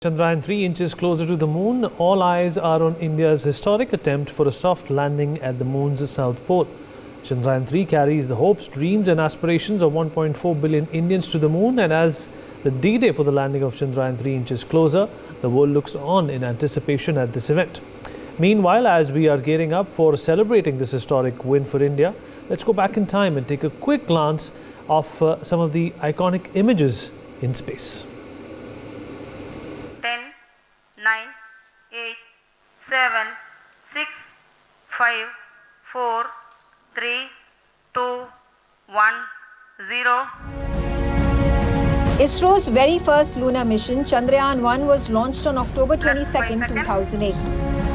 Chandrayaan 3 inches closer to the moon, all eyes are on India's historic attempt for a soft landing at the moon's south pole. Chandrayaan 3 carries the hopes, dreams and aspirations of 1.4 billion Indians to the moon, and as the D-Day for the landing of Chandrayaan 3 inches closer, the world looks on in anticipation at this event. Meanwhile, as we are gearing up for celebrating this historic win for India, let's go back in time and take a quick glance of some of the iconic images in space. 10, 9, 8, 7, 6, 5, 4, 3, 2, 1, 0. ISRO's very first lunar mission, Chandrayaan 1, was launched on October 22, 2008.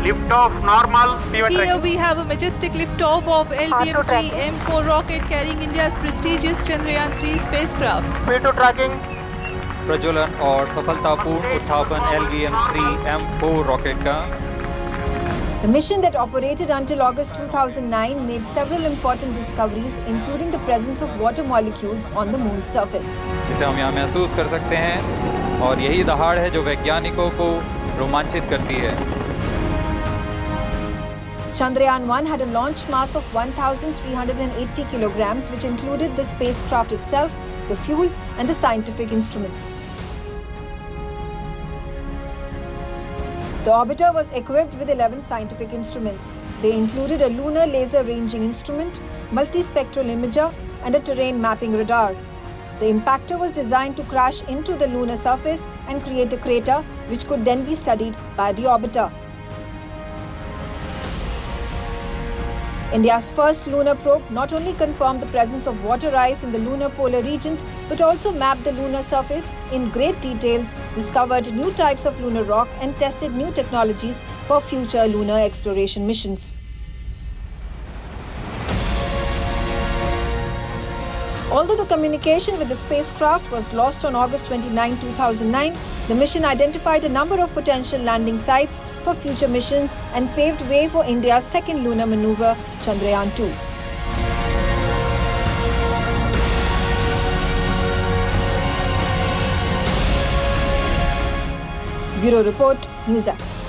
Liftoff normal. Here we have a majestic liftoff of LBM-3 M4 rocket carrying India's prestigious Chandrayaan 3 spacecraft. P2 tracking. प्रज्वलन और सफलतापूर्ण उत्थापन LBM-3 M4 rocket का. The mission that operated until August 2009 made several important discoveries, including the presence of water molecules on the moon's surface. इसे हम यहाँ महसूस कर सकते हैं और यही दहाड़ है जो वैज्ञानिकों को रोमांचित करती है. Chandrayaan 1 had a launch mass of 1,380 kilograms, which included the spacecraft itself, the fuel and the scientific instruments. The orbiter was equipped with 11 scientific instruments. They included a lunar laser ranging instrument, multispectral imager and a terrain mapping radar. The impactor was designed to crash into the lunar surface and create a crater, which could then be studied by the orbiter. India's first lunar probe not only confirmed the presence of water ice in the lunar polar regions, but also mapped the lunar surface in great details, discovered new types of lunar rock, and tested new technologies for future lunar exploration missions. Although the communication with the spacecraft was lost on August 29, 2009, the mission identified a number of potential landing sites for future missions and paved way for India's second lunar maneuver, Chandrayaan 2. Bureau Report, NewsX.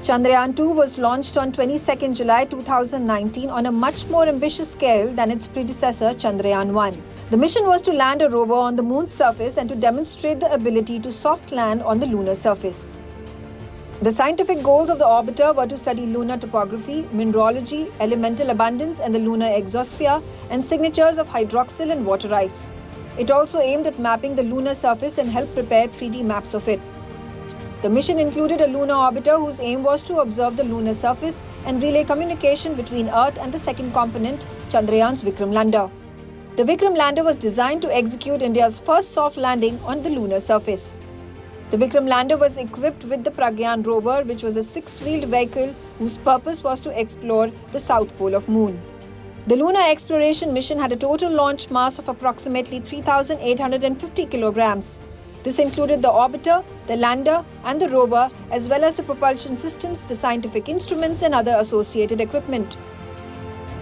Chandrayaan 2 was launched on 22nd July 2019 on a much more ambitious scale than its predecessor Chandrayaan 1. The mission was to land a rover on the moon's surface and to demonstrate the ability to soft land on the lunar surface. The scientific goals of the orbiter were to study lunar topography, mineralogy, elemental abundance and the lunar exosphere, and signatures of hydroxyl and water ice. It also aimed at mapping the lunar surface and helped prepare 3D maps of it. The mission included a lunar orbiter whose aim was to observe the lunar surface and relay communication between Earth and the second component, Chandrayaan's Vikram lander. The Vikram lander was designed to execute India's first soft landing on the lunar surface. The Vikram lander was equipped with the Pragyan rover, which was a 6-wheeled vehicle whose purpose was to explore the south pole of Moon. The lunar exploration mission had a total launch mass of approximately 3,850 kilograms. This included the orbiter, the lander and the rover, as well as the propulsion systems, the scientific instruments and other associated equipment.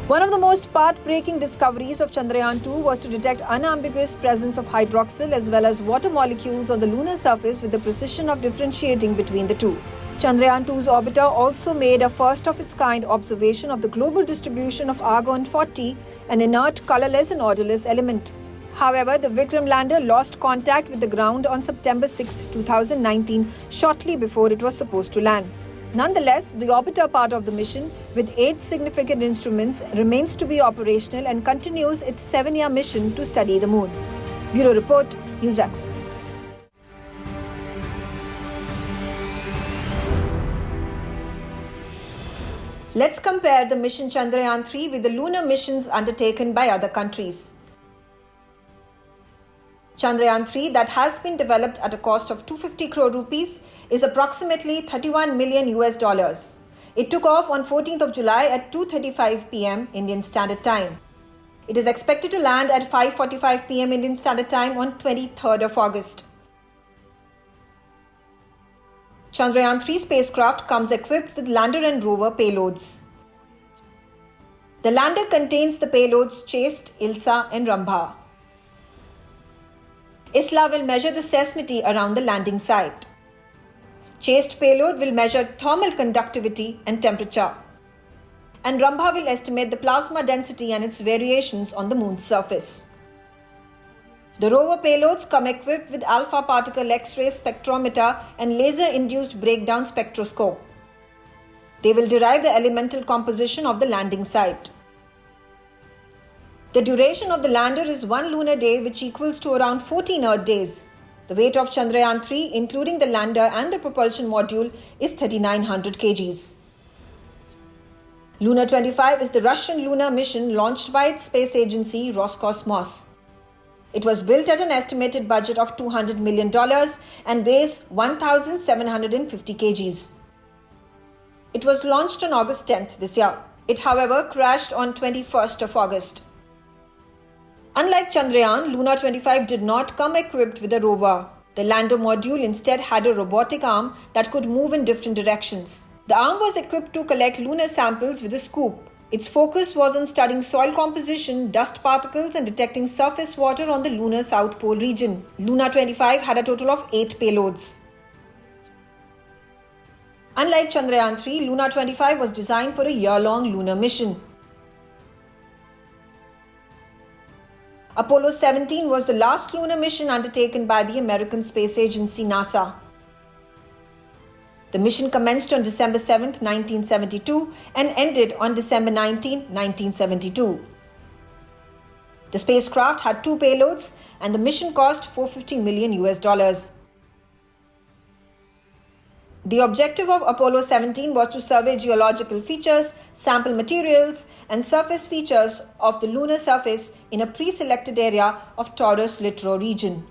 One of the most path-breaking discoveries of Chandrayaan 2 was to detect unambiguous presence of hydroxyl as well as water molecules on the lunar surface with the precision of differentiating between the two. Chandrayaan 2's orbiter also made a first-of-its-kind observation of the global distribution of argon-40, an inert, colorless and odorless element. However, the Vikram lander lost contact with the ground on September 6, 2019, shortly before it was supposed to land. Nonetheless, the orbiter part of the mission, with 8 significant instruments, remains to be operational and continues its 7-year mission to study the moon. Bureau Report, NewsX. Let's compare the mission Chandrayaan 3 with the lunar missions undertaken by other countries. Chandrayaan 3, that has been developed at a cost of 250 crore rupees, is approximately $31 million. It took off on 14th of July at 2:35 p.m. Indian Standard Time. It is expected to land at 5:45 p.m. Indian Standard Time on 23rd of August. Chandrayaan 3 spacecraft comes equipped with lander and rover payloads. The lander contains the payloads Chaste, ILSA and Rambha. ISLA will measure the seismicity around the landing site. Chaste payload will measure thermal conductivity and temperature. And Rambha will estimate the plasma density and its variations on the moon's surface. The rover payloads come equipped with alpha particle X-ray spectrometer and laser-induced breakdown spectroscope. They will derive the elemental composition of the landing site. The duration of the lander is 1 lunar day, which equals to around 14 Earth days. The weight of Chandrayaan 3, including the lander and the propulsion module, is 3,900 kgs. Luna 25 is the Russian lunar mission launched by its space agency Roscosmos. It was built at an estimated budget of $200 million and weighs 1,750 kgs. It was launched on August 10th this year. It, however, crashed on 21st of August. Unlike Chandrayaan, Luna 25 did not come equipped with a rover. The lander module instead had a robotic arm that could move in different directions. The arm was equipped to collect lunar samples with a scoop. Its focus was on studying soil composition, dust particles and detecting surface water on the lunar South Pole region. Luna 25 had a total of 8 payloads. Unlike Chandrayaan 3, Luna 25 was designed for a year-long lunar mission. Apollo 17 was the last lunar mission undertaken by the American space agency NASA. The mission commenced on December 7, 1972 and ended on December 19, 1972. The spacecraft had 2 payloads and the mission cost $450 million. The objective of Apollo 17 was to survey geological features, sample materials, and surface features of the lunar surface in a pre-selected area of Taurus-Littrow region.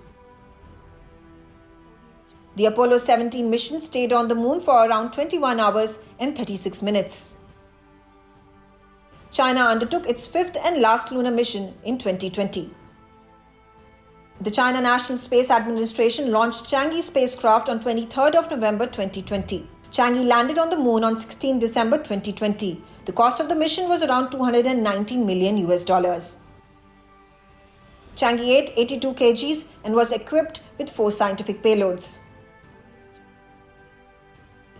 The Apollo 17 mission stayed on the moon for around 21 hours and 36 minutes. China undertook its 5th and last lunar mission in 2020. The China National Space Administration launched Chang'e spacecraft on 23rd of November 2020. Chang'e landed on the moon on 16 December 2020. The cost of the mission was around $219 million. Chang'e ate 82 kgs and was equipped with 4 scientific payloads.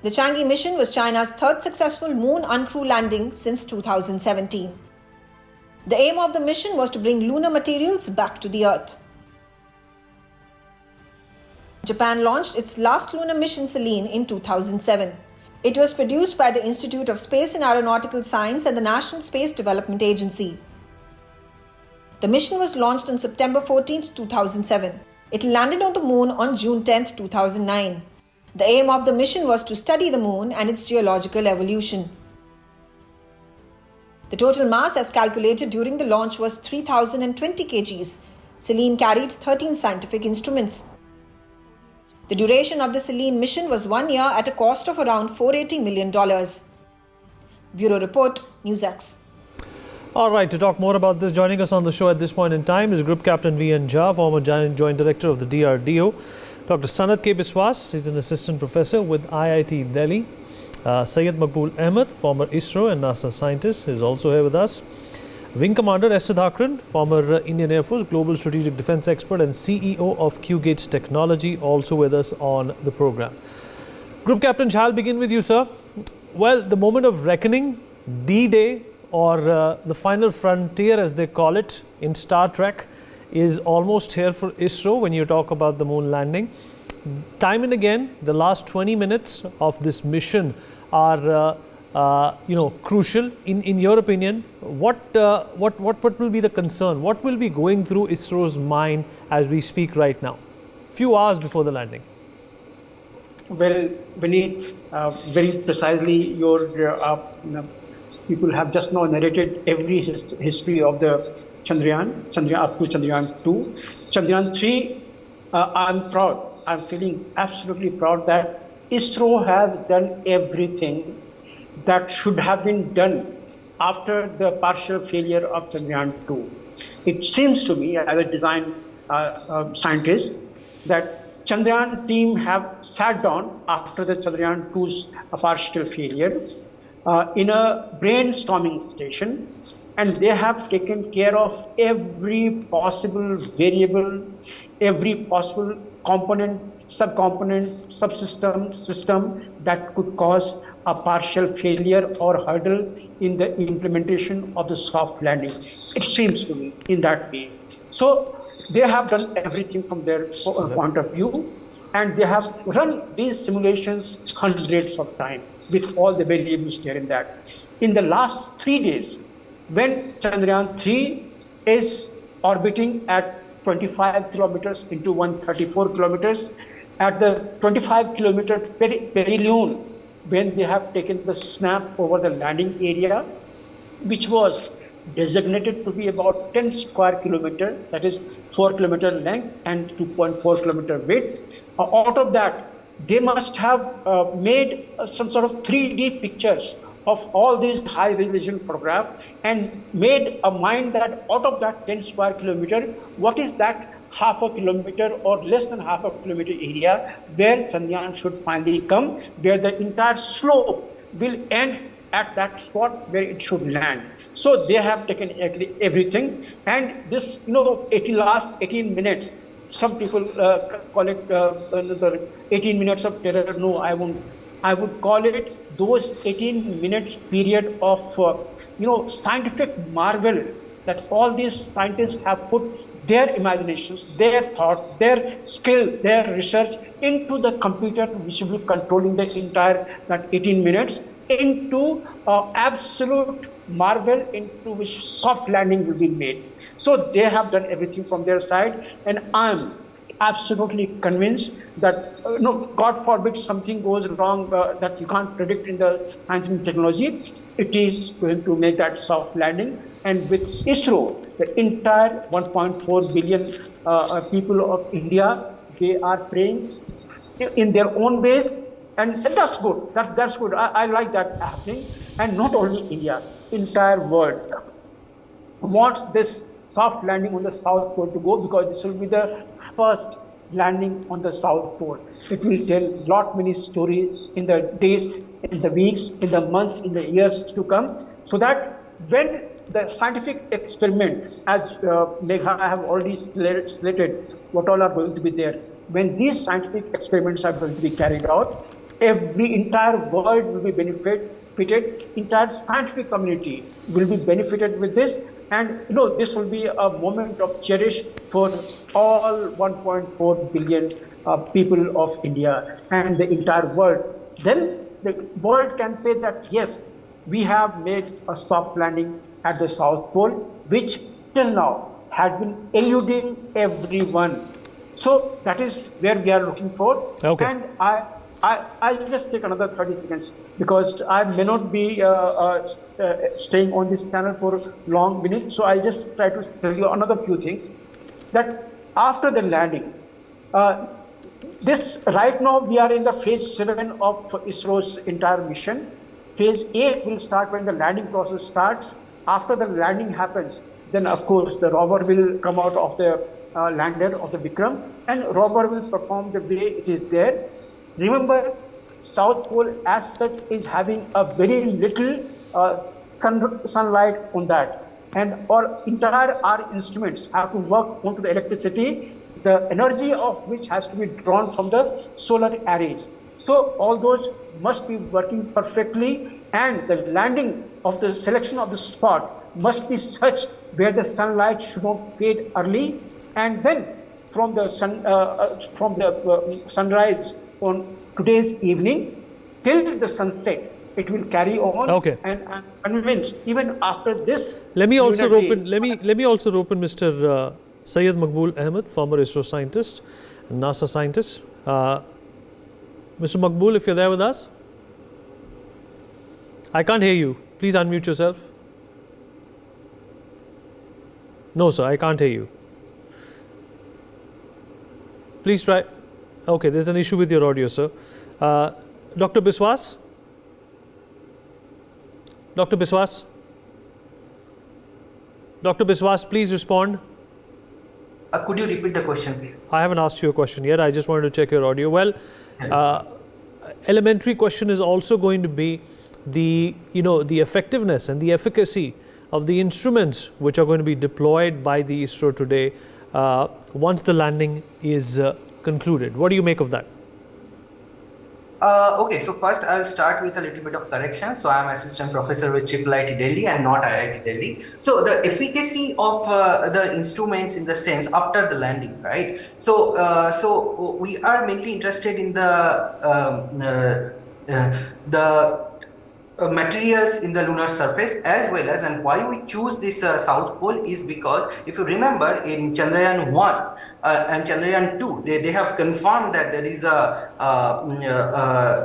The Chang'e mission was China's 3rd successful moon uncrewed landing since 2017. The aim of the mission was to bring lunar materials back to the Earth. Japan launched its last lunar mission, Selene, in 2007. It was produced by the Institute of Space and Aeronautical Science and the National Space Development Agency. The mission was launched on September 14, 2007. It landed on the moon on June 10, 2009. The aim of the mission was to study the moon and its geological evolution. The total mass as calculated during the launch was 3,020 kgs. Selene carried 13 scientific instruments. The duration of the Selene mission was 1 year at a cost of around $480 million. Bureau Report, NewsX. All right, to talk more about this, joining us on the show at this point in time is Group Captain V.N. Jha, former Joint Director of the DRDO. Dr. Sanat K. Biswas is an Assistant Professor with IIT Delhi. Syed Maqbool Ahmed, former ISRO and NASA scientist, is also here with us. Wing Commander S. Sudhakaran, former Indian Air Force Global Strategic Defense Expert and CEO of Q-Gates Technology, also with us on the program. Group Captain Jha, I'll begin with you, sir. Well, the moment of reckoning, D-Day, or the final frontier as they call it in Star Trek, is almost here for ISRO when you talk about the moon landing. Time and again, the last 20 minutes of this mission are crucial. In your opinion, what will be the concern? What will be going through ISRO's mind as we speak right now, few hours before the landing? Well, Vineet, very precisely, your people have just now narrated every history of the Chandrayaan up to Chandrayaan 2. Chandrayaan 3, I'm proud. I'm feeling absolutely proud that ISRO has done everything that should have been done after the partial failure of Chandrayaan 2. It seems to me, as a design scientist, that Chandrayaan team have sat down after the Chandrayaan 2's partial failure in a brainstorming station, and they have taken care of every possible variable, every possible component, subcomponent, subsystem, system that could cause a partial failure or hurdle in the implementation of the soft landing. It seems to me in that way. So they have done everything from their point of view, and they have run these simulations hundreds of times with all the variables there in that. In the last 3 days, when Chandrayaan 3 is orbiting at 25 kilometers into 134 kilometers, at the 25 kilometer perihelion, when they have taken the snap over the landing area, which was designated to be about 10 square kilometer, that is 4 kilometer length and 2.4 kilometer width. Out of that, they must have made some sort of 3D pictures of all these high resolution photographs and made a mind that out of that 10 square kilometer, what is that half a kilometer or less than half a kilometer area where Chandrayaan should finally come, where the entire slope will end at that spot where it should land. So they have taken everything, and this, last 18 minutes, some people call it the 18 minutes of terror. No, I won't. I would call it those 18 minutes period of, scientific marvel that all these scientists have put their imaginations, their thought, their skill, their research into the computer, which will be controlling the entire that 18 minutes, into absolute marvel into which soft landing will be made. So they have done everything from their side, and I'm absolutely convinced that, God forbid something goes wrong that you can't predict in the science and technology, it is going to make that soft landing. And with ISRO, the entire 1.4 billion people of India, they are praying in their own ways, and that's good. That's good. I like that happening. And not only India, entire world wants this soft landing on the South Pole to go, because this will be the first landing on the South Pole. It will tell many stories in the days, in the weeks, in the months, in the years to come, so that when the scientific experiment, as Megha have already slated what all are going to be there, when these scientific experiments are going to be carried out, every entire world will be benefited, entire scientific community will be benefited with this. And this will be a moment of cherish for all 1.4 billion people of India and the entire world. Then the world can say that yes, we have made a soft landing at the South Pole, which till now had been eluding everyone. So that is where we are looking for. Okay. And I'll just take another 30 seconds, because I may not be staying on this channel for long minutes. So I'll just try to tell you another few things. That after the landing, right now we are in the phase 7 of ISRO's entire mission. Phase 8 will start when the landing process starts. After the landing happens, then of course the rover will come out of the lander of the Vikram, and rover will perform the way it is there. Remember, South Pole as such is having a very little sunlight on that, and our instruments have to work onto the electricity, the energy of which has to be drawn from the solar arrays. So all those must be working perfectly, and the landing of the selection of the spot must be such where the sunlight should not fade early, and then from the sunrise on today's evening till the sunset, it will carry on. Okay. And I'm convinced even after this. Let me also rope in Mr. Syed Maqbool Ahmed, former ISRO scientist, NASA scientist. Mr. Maqbool, if you're there with us, I can't hear you. Please unmute yourself. No, sir, I can't hear you. Please try. Okay, there's an issue with your audio, sir. Dr. Biswas? Dr. Biswas? Dr. Biswas, please respond. Could you repeat the question, please? I haven't asked you a question yet. I just wanted to check your audio. Well, elementary question is also going to be the effectiveness and the efficacy of the instruments which are going to be deployed by the ISRO today once the landing is concluded. What do you make of that? Okay, so first I'll start with a little bit of correction. So I'm assistant professor with IIIT Delhi and not IIT Delhi. So the efficacy of the instruments in the sense after the landing, right? So we are mainly interested in the materials in the lunar surface as well as, and why we choose this south pole is because if you remember in Chandrayaan 1 and Chandrayaan 2 they have confirmed that there is a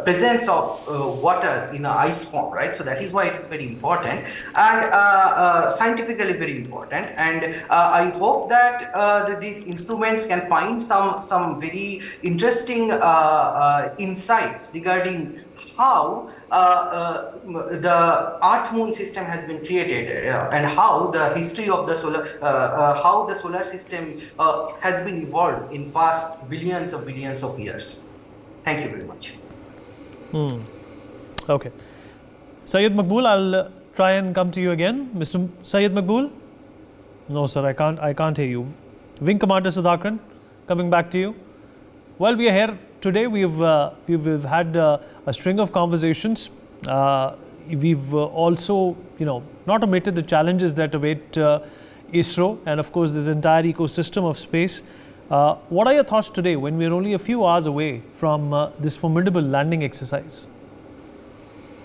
presence of water in an ice form, right? So that is why it is very important and scientifically very important, and I hope that these instruments can find some very interesting insights regarding how the Earth-Moon system has been created and how the history of the solar system has been evolved in past billions of years. Thank you very much. Okay. Syed Maqbool, I'll try and come to you again. Mr. Syed Maqbool? No, sir, I can't hear you. Wing Commander Sudhakaran, coming back to you. Well, we are here today. We've had a string of conversations. We've also, not omitted the challenges that await ISRO and, of course, this entire ecosystem of space. What are your thoughts today when we're only a few hours away from this formidable landing exercise?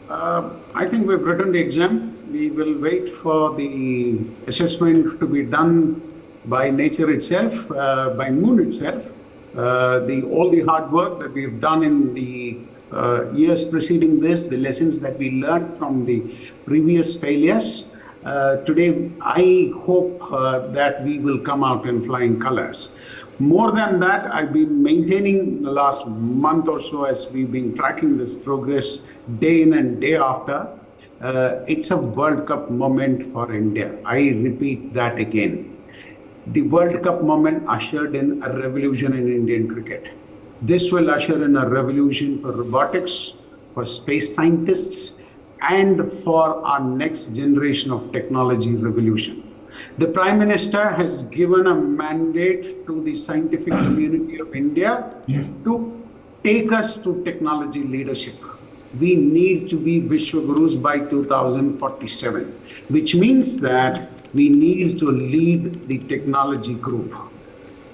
I think we've written the exam. We will wait for the assessment to be done by nature itself, by Moon itself. All the hard work that we've done in the years preceding this, the lessons that we learned from the previous failures. Today, I hope that we will come out in flying colors. More than that, I've been maintaining the last month or so as we've been tracking this progress day in and day after. It's a World Cup moment for India. I repeat that again. The World Cup moment ushered in a revolution in Indian cricket. This will usher in a revolution for robotics, for space scientists, and for our next generation of technology revolution. The Prime Minister has given a mandate to the scientific community of India to take us to technology leadership. We need to be Vishwagurus by 2047, which means that we need to lead the technology group.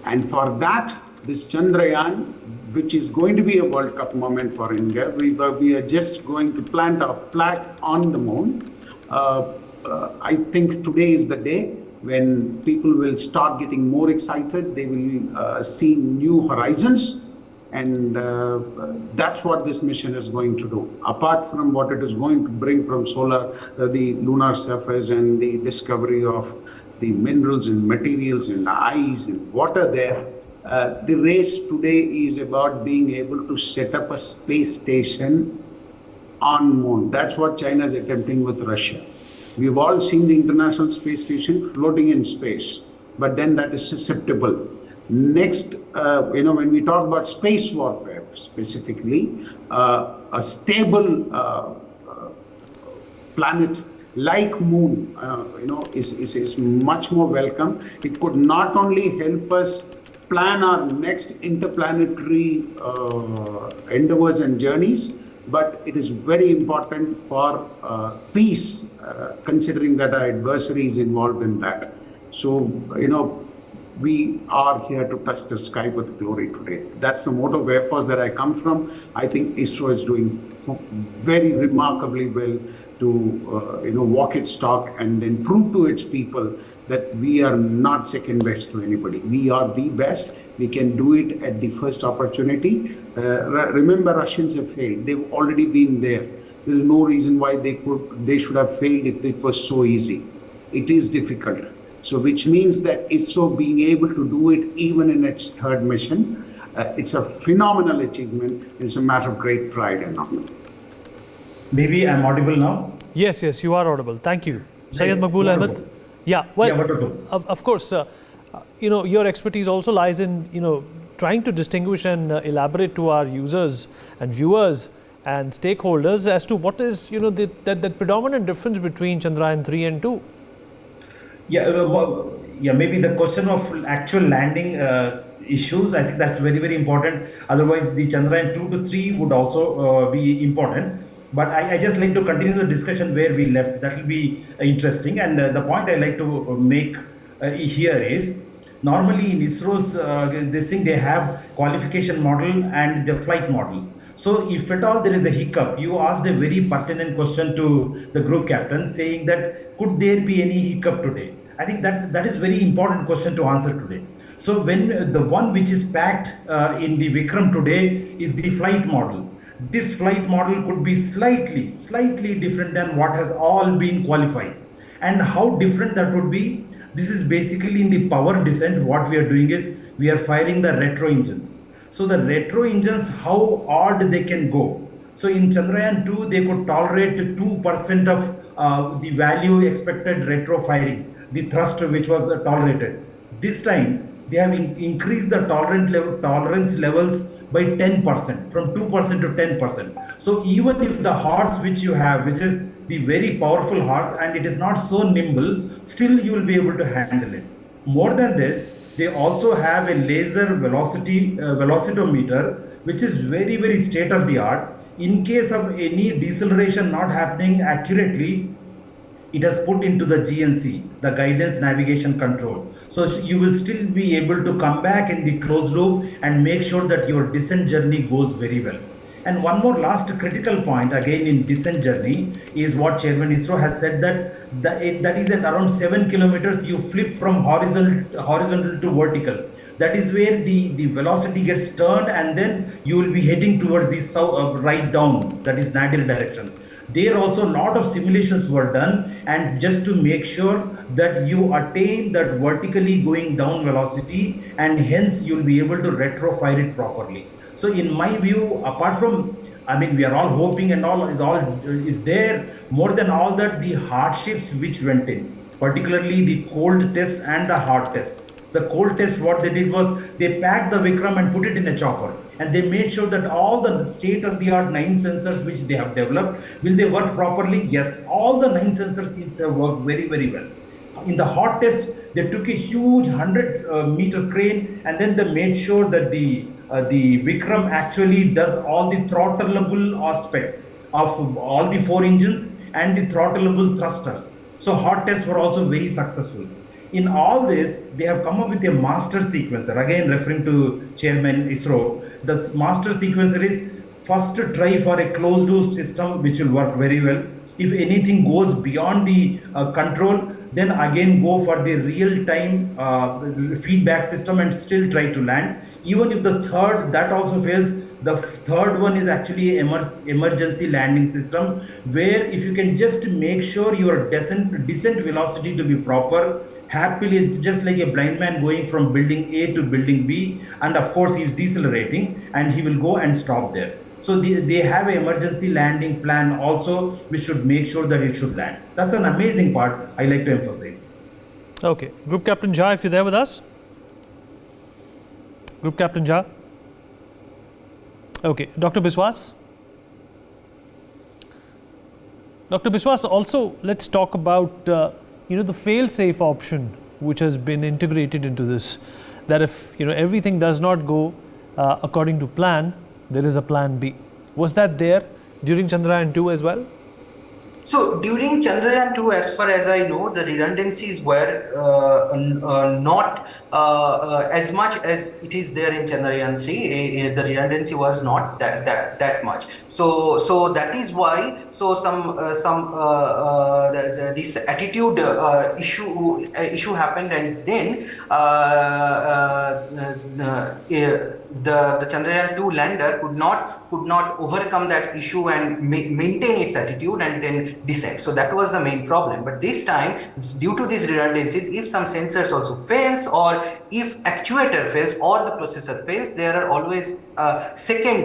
And for that, this Chandrayaan, which is going to be a World Cup moment for India, we are just going to plant our flag on the moon. I think today is the day when people will start getting more excited. They will see new horizons. And that's what this mission is going to do. Apart from what it is going to bring from the lunar surface and the discovery of the minerals and materials and ice and water there, the race today is about being able to set up a space station on moon. That's what China is attempting with Russia. We've all seen the International Space Station floating in space, but then that is susceptible. Next, when we talk about space warfare specifically, a stable planet like Moon, is much more welcome. It could not only help us plan our next interplanetary endeavors and journeys, but it is very important for peace, considering that our adversary is involved in that. So, we are here to touch the sky with glory today. That's the motto of Air Force that I come from. I think ISRO is doing very remarkably well to walk its talk and then prove to its people that we are not second best to anybody. We are the best. We can do it at the first opportunity. Remember, Russians have failed. They've already been there. There is no reason why they should have failed if it was so easy. It is difficult. So which means that ISRO being able to do it even in its third mission, it's a phenomenal achievement. It's a matter of great pride and honor. Maybe I'm audible now? Yes, you are audible. Thank you. Syed Maqbool Ahmed. Yeah, well, wonderful. Of course, your expertise also lies in, trying to distinguish and elaborate to our users and viewers and stakeholders as to what is, that predominant difference between Chandrayaan 3 and 2. Yeah, maybe the question of actual landing issues, I think that's very, very important. Otherwise, the Chandrayaan 2 to 3 would also be important. But I just like to continue the discussion where we left. That will be interesting. And the point I like to make here is, normally in ISRO's this thing, they have qualification model and the flight model. So if at all there is a hiccup, you asked a very pertinent question to the group captain saying that could there be any hiccup today? I think that is very important question to answer today. So when the one which is packed in the Vikram today is the flight model. This flight model could be slightly different than what has all been qualified. And how different that would be? This is basically in the power descent. What we are doing is we are firing the retro engines. So the retro engines, how odd they can go. So in Chandrayaan 2, they could tolerate 2% of the value expected retro firing, the thrust which was tolerated. This time, they have increased the tolerance levels by 10%, from 2% to 10%. So even if the horse which you have, which is the very powerful horse, and it is not so nimble, still you will be able to handle it. More than this, they also have a laser velocitometer, which is very, very state of the art. In case of any deceleration not happening accurately, it has put into the GNC, the guidance navigation control. So you will still be able to come back in the closed loop and make sure that your descent journey goes very well. And one more last critical point again in descent journey is what Chairman ISRO has said, that is at around 7 kilometers you flip from horizontal to vertical. That is where the velocity gets turned, and then you will be heading towards the right down, that is nadir direction. There also a lot of simulations were done, and just to make sure that you attain that vertically going down velocity, and hence you will be able to retro fire it properly. So in my view, apart from, we are all hoping and all is there, more than all that, the hardships which went in, particularly the cold test and the hard test. The cold test, what they did was they packed the Vikram and put it in a chopper, and they made sure that all the state-of-the-art 9 sensors which they have developed, will they work properly? Yes, all the 9 sensors seem to work very, very well. In the hot test, they took a huge 100-meter crane, and then they made sure that the Vikram actually does all the throttleable aspect of all the 4 engines and the throttleable thrusters. So hot tests were also very successful. In all this, they have come up with a master sequencer. Again, referring to Chairman ISRO, the master sequencer is first try for a closed loop system which will work very well. If anything goes beyond the control, then again go for the real-time feedback system and still try to land. Even if the third, that also fails, the third one is actually an emergency landing system, where if you can just make sure your descent velocity to be proper, happily is just like a blind man going from building A to building B, and of course he's decelerating and he will go and stop there. So they have an emergency landing plan also, which should make sure that it should land. That's an amazing part I like to emphasize. Okay. Group Captain Jha, if you're there with us. Group Captain Jha. Okay. Dr. Biswas. Dr. Biswas, also let's talk about the fail-safe option which has been integrated into this. That if everything does not go according to plan, there is a plan B. Was that there during Chandrayaan 2 as well? So during Chandrayaan 2, as far as I know, the redundancies were not as much as it is there in Chandrayaan 3. The redundancy was not that much. So that is why this attitude issue happened, and then the Chandrayaan 2 lander could not overcome that issue and maintain its attitude and then descend. So that was the main problem. But this time, due to these redundancies, if some sensors also fails, or if actuator fails or the processor fails, there are always second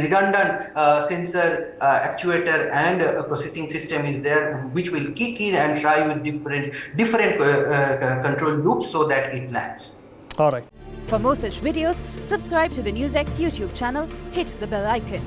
redundant sensor, actuator and processing system is there, which will kick in and try with different control loops so that it lands. All right. For more such videos, subscribe to the NewsX YouTube channel, hit the bell icon.